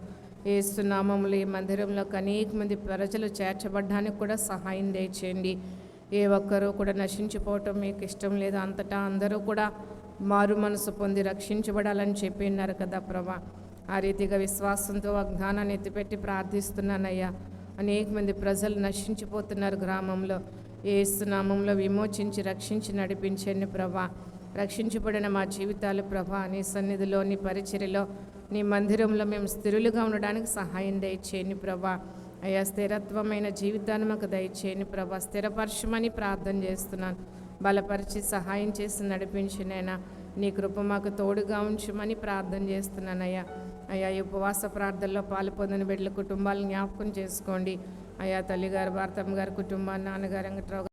యేసు నామములో ఈ మందిరంలోకి అనేక మంది ప్రజలు చేర్చబడ్డానికి కూడా సహాయం దయచేయండి. ఏ ఒక్కరూ కూడా నశించిపోవటం మీకు ఇష్టం లేదు. అంతటా అందరూ కూడా మారు మనసు పొంది రక్షించబడాలని చెప్పి ఉన్నారు కదా ప్రభా. ఆ రీతిగా విశ్వాసంతో వాగ్దానాన్ని ఎత్తిపెట్టి ప్రార్థిస్తున్నానయ్యా. అనేక మంది ప్రజలు నశించిపోతున్నారు గ్రామంలో. యేసు నామంలో విమోచించి రక్షించి నడిపించండి ప్రభా. రక్షించబడిన మా జీవితాలు ప్రభా, నీ సన్నిధిలో, నీ పరిచర్యలో, నీ మందిరంలో మేము స్థిరులుగా ఉండడానికి సహాయం దయచేయండి ప్రభా. అయ్యా, స్థిరత్వమైన జీవితాన్ని మాకు దయచేయండి ప్రభా. స్థిరపరచమని ప్రార్థన చేస్తున్నాను. బలపరిచి సహాయం చేసి నడిపించినైనా నీ కృప మాకు తోడుగా ఉంచమని ప్రార్థన చేస్తున్నానయ్యా. అయ్యా, ఈ ఉపవాస ప్రార్థనలో పాలు పొందిన బిడ్డల కుటుంబాలను జ్ఞాపకం చేసుకోండి. అయ్యా, తల్లిగారు భారతమ్మ గారి కుటుంబాన్ని, నాన్నగారు వెంకట్రావు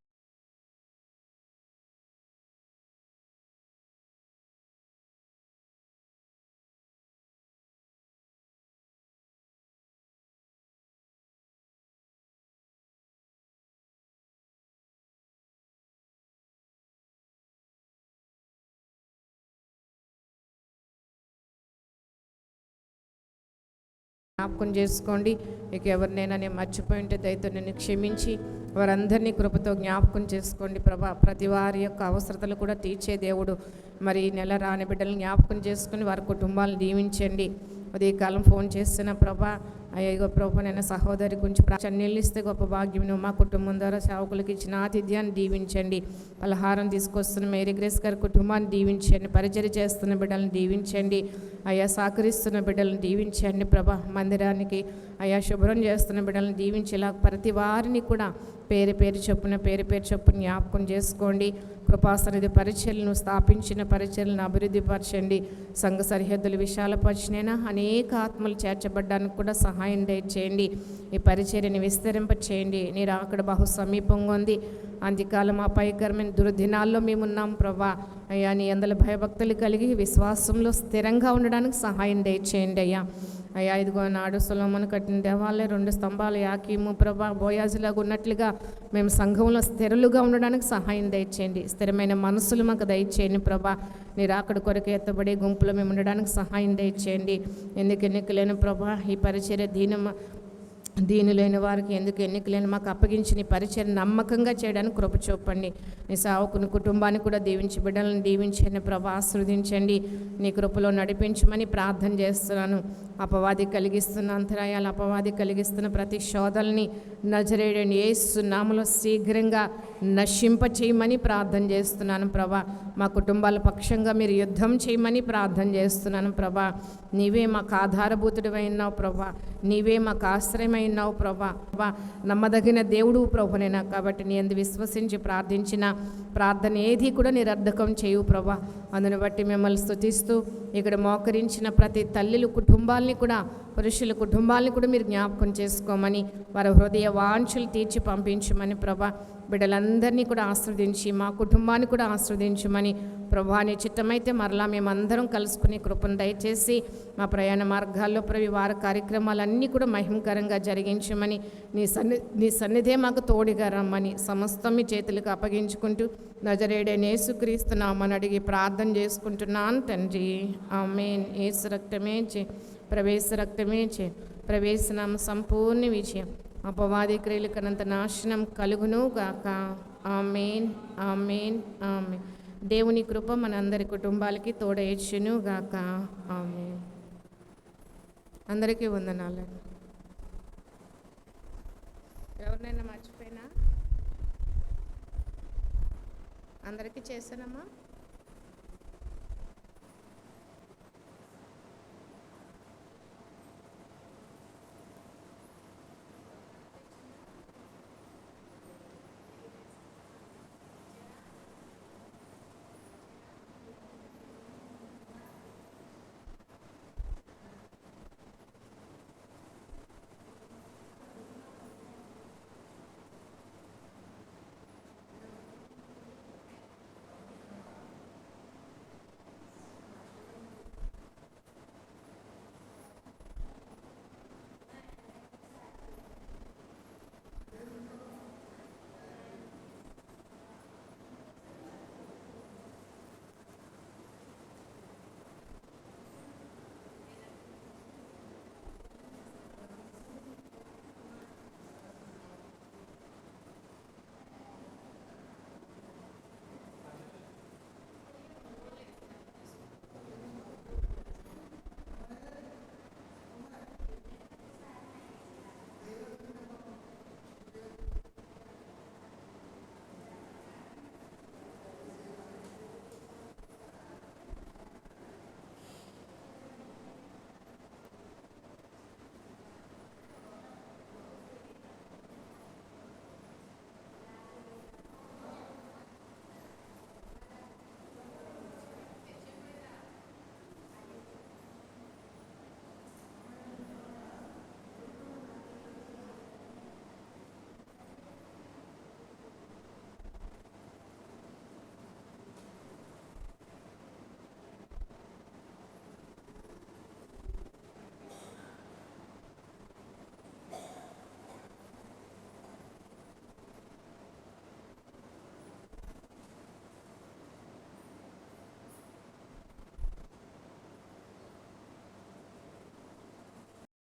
జ్ఞాపకం చేసుకోండి. ఇక ఎవరినైనా నేను మర్చిపోయి ఉంటే దయతో నేను క్షమించి వారందరినీ కృపతో జ్ఞాపకం చేసుకోండి ప్రభా. ప్రతి వారి యొక్క అవసరతలు కూడా తీర్చే దేవుడు. మరి ఈ నెల రాని బిడ్డలను జ్ఞాపకం చేసుకుని వారి కుటుంబాలను దీవించండి. ఉదయ కాలం ఫోన్ చేస్తున్న ప్రభా, అయ్యో ప్రభా, నేను సహోదరి గురించి చెన్నెళ్ళిస్తే గొప్ప భాగ్యం. నువ్వు మా కుటుంబం ద్వారా సేవకులకి ఇచ్చిన ఆతిథ్యాన్ని దీవించండి. పలహారం తీసుకొస్తున్న మేరీ గ్రేస్ గారి కుటుంబాన్ని దీవించండి. పరిచర్య చేస్తున్న బిడ్డలను దీవించండి. అయ్యా, సహకరిస్తున్న బిడ్డలను దీవించండి ప్రభా. మందిరానికి అయ్యా శుభ్రం చేస్తున్న బిడ్డలను దీవించేలా ప్రతి వారిని కూడా పేరు పేరు చొప్పున జ్ఞాపకం చేసుకోండి. కృపాసన్నిధి పరిచర్యలను స్థాపించిన పరిచర్యలను అభివృద్ధిపరచండి. సంఘ సరిహద్దులు విశాలపరిచినైనా అనేక ఆత్మలు చేర్చబడ్డానికి కూడా సహాయం దయచేయండి. ఈ పరిచర్యని విస్తరింపచేయండి. నీరు అక్కడ బహు సమీపంగా ఉంది. అంత్యకాలం అపాయకరమైన దుర్దినాల్లో మేమున్నాం ప్రభా. అయ్యా, నీ అందరి భయభక్తులు కలిగి విశ్వాసంలో స్థిరంగా ఉండడానికి సహాయం దయచేయండి అయ్యా. అయ్యా, ఇదిగో నాడు సొలొమోను కట్టిన దేవాలయం 2 స్తంభాలు యాకీము ప్రభా బోయాజులాగా ఉన్నట్లుగా మేము సంఘంలో స్థిరలుగా ఉండడానికి సహాయం దయచేయండి. స్థిరమైన మనసులు మాకు దయచేయండి ప్రభా. మీరు అక్కడ కొరకు ఎత్తబడే గుంపులో మేము ఉండడానికి సహాయం దయచేయండి. ఎందుకు ఎన్నికలేని ప్రభా ఈ పరిచర్య దీనులైన వారికి ఎందుకు ఎన్నికలేని మాకు అప్పగించి నీ పరిచయం నమ్మకంగా చేయడానికి కృప చూపండి. నీ సావుకుని కుటుంబాన్ని కూడా దీవించి బిడ్డలను దీవించండి ప్రభా. ఆశీర్వదించండి. నీ కృపలో నడిపించమని ప్రార్థన చేస్తున్నాను. అపవాది కలిగిస్తున్న అంతరాయాలు, అపవాది కలిగిస్తున్న ప్రతి శోధల్ని నజరేయుడైన యేసు నామములో శీఘ్రంగా నశింప చేయమని ప్రార్థన చేస్తున్నాను ప్రభా. మా కుటుంబాల పక్షంగా మీరు యుద్ధం చేయమని ప్రార్థన చేస్తున్నాను ప్రభా. నీవే మాకు ఆధారభూతుడివై ఉన్నావు ప్రభా. నీవే మాకు ఆశ్రయమైనావు ప్రభా. నమ్మదగిన దేవుడు ప్రభునైనా కాబట్టి నీ యందు విశ్వసించి ప్రార్థించిన ప్రార్థన ఏది కూడా నిరర్ధకం చేయు ప్రభా. అందుని బట్టి మిమ్మల్ని స్తుతిస్తూ ఇక్కడ మోకరించిన ప్రతి తల్లుల కుటుంబాలని కూడా, పురుషుల కుటుంబాలని కూడా మీరు జ్ఞాపకం చేసుకోమని, వారి హృదయ వాంఛలు తీర్చి పంపించమని ప్రభా. బిడ్డలందరినీ కూడా ఆస్వాదించి మా కుటుంబాన్ని కూడా ఆస్వాదించమని ప్రభా. నీ చిత్తమైతే మరలా మేమందరం కలుసుకునే కృపను దయచేసి మా ప్రయాణ మార్గాల్లో ప్రవి వార కార్యక్రమాలన్నీ కూడా మహిమకరంగా జరిగించమని, నీ సన్నిధే మాకు తోడుగా రమ్మని సమస్తం మీ చేతులకు అప్పగించుకుంటూ నజరేయుడైన యేసుక్రీస్తు నామమున అడిగి ప్రార్థన చేసుకుంటున్నాను తండ్రి. ఆమేన్. యేసు రక్తమే ప్రవేశ రక్తమే ప్రవేశనామ సంపూర్ణ విజయం. అపవాది క్రియలు కనంత నాశనం కలుగును గాక. ఆమేన్, ఆమేన్, ఆమేన్. దేవుని కృప మనందరి కుటుంబాలకి తోడేచ్చును గాక. ఆమేన్. అందరికీ వందనాలు. ఎవరినైనా మర్చిపోయినా? అందరికీ చేశానమ్మా.